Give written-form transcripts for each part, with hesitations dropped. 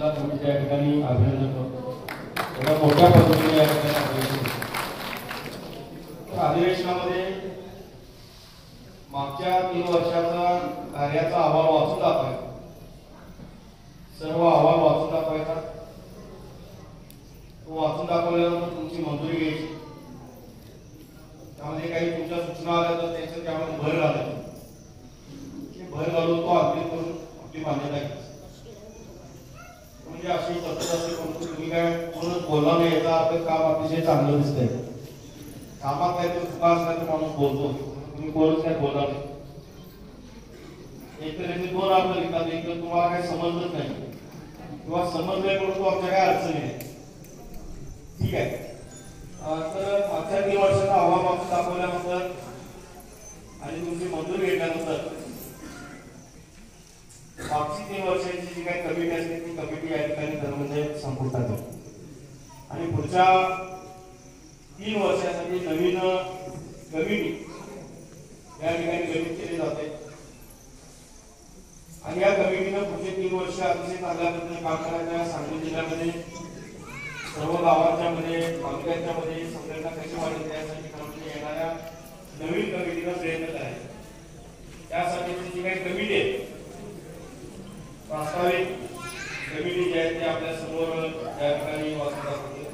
जिल्हा कमिटीच्या या ठिकाणी अभिनंदन करतो. एवढ्या मोठ्या पद्धतीने या ठिकाणी अभिनंदन अधिवेशनामध्ये मागच्या 3 वर्षाचा कार्याचा अहवाल वाचून दाखवायचा, सर्व अहवाल वाचून दाखवायचा. तो वाचून दाखवल्यानंतर तुमची मंजुरी घ्यायची. त्यामध्ये काही तुमच्या सूचना आल्या तर त्याचं त्यामध्ये भर घालायचं. भर घालून तो अगदी करून आपली मान्यता घ्यायची. म्हणजे अशी पद्धत असेल, परंतु तुम्ही काय पूर्ण बोलला नाही याचा अर्थ काम अतिशय चांगलं दिसतंय. कामात काहीतरी चुका असल्या तर माणूस बोलतो, तुम्ही बोलच काय बोलला नाही. एक तर 2 अर्थ लिहितात, एक तर तुम्हाला काही समजलंच नाही किंवा समजलंय परंतु आमच्या काय अडचणी नाही. ठीक आहे. तर मागच्या 3 वर्षाचा अहवाल वाचून दाखवल्यानंतर आणि तुमची मंजुरी घेतल्यानंतर मागची 3 वर्षांची जी काही कमिटी असते ती कमिटी या ठिकाणी खरं म्हणजे संपुष्टात येते आणि पुढच्या 3 वर्षासाठी नवीन कमिटी या ठिकाणी गठीत केली जाते आणि या कमिटीनं पुढचे 3 वर्ष अतिशय चांगल्या पद्धतीने काम करायचं. सांगली जिल्ह्यामध्ये सर्व गावांच्या मध्ये, तालुक्यांच्या मध्ये संघटना कशी वाढेल त्यासाठी म्हणजे येणाऱ्या नवीन कमिटीनं प्रयत्न करायचे. त्यासाठी जी काही कमिटी आहे, प्रास्ताविक कमिटी जी आहे ती आपल्या समोर या ठिकाणी वाचून दाखवते.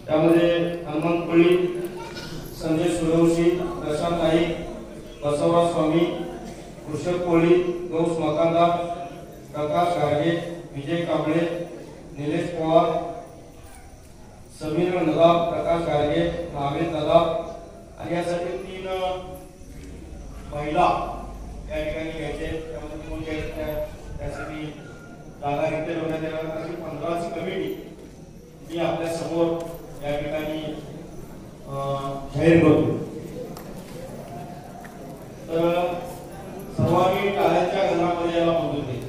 त्यामध्ये हनुमंत कोळी, संजय सूर्यवंशी, प्रशांत नाईक, बसवराज स्वामी, कृषक कोळी, गौस मकांदा, प्रकाश गाडगे, विजय कांबळे, निलेश पवार, समीर नदाब, प्रकाश गाडगे, नावेद नदाब आणि यासाठी 3 महिला या ठिकाणी घ्यायचे. त्यामध्ये कोण घ्यायचे त्यासाठी जागा रिक्त ठेवण्यात येणार. अशी 15ची कमिटी मी आपल्या समोर या ठिकाणी जाहीर करतो. तर सर्वांनी टाळ्यांच्या गजरामध्ये याला मंजूर केली.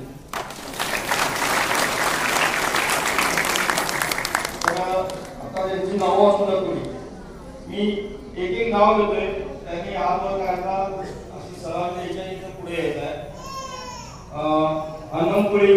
आता त्यांची नावं असू दाखवली. मी एक नाव घेतोय, त्यांनी हात वर काढला अशी सलाम द्यायच्या इथं पुढे यायचं आहे. हनुमंत कोळी,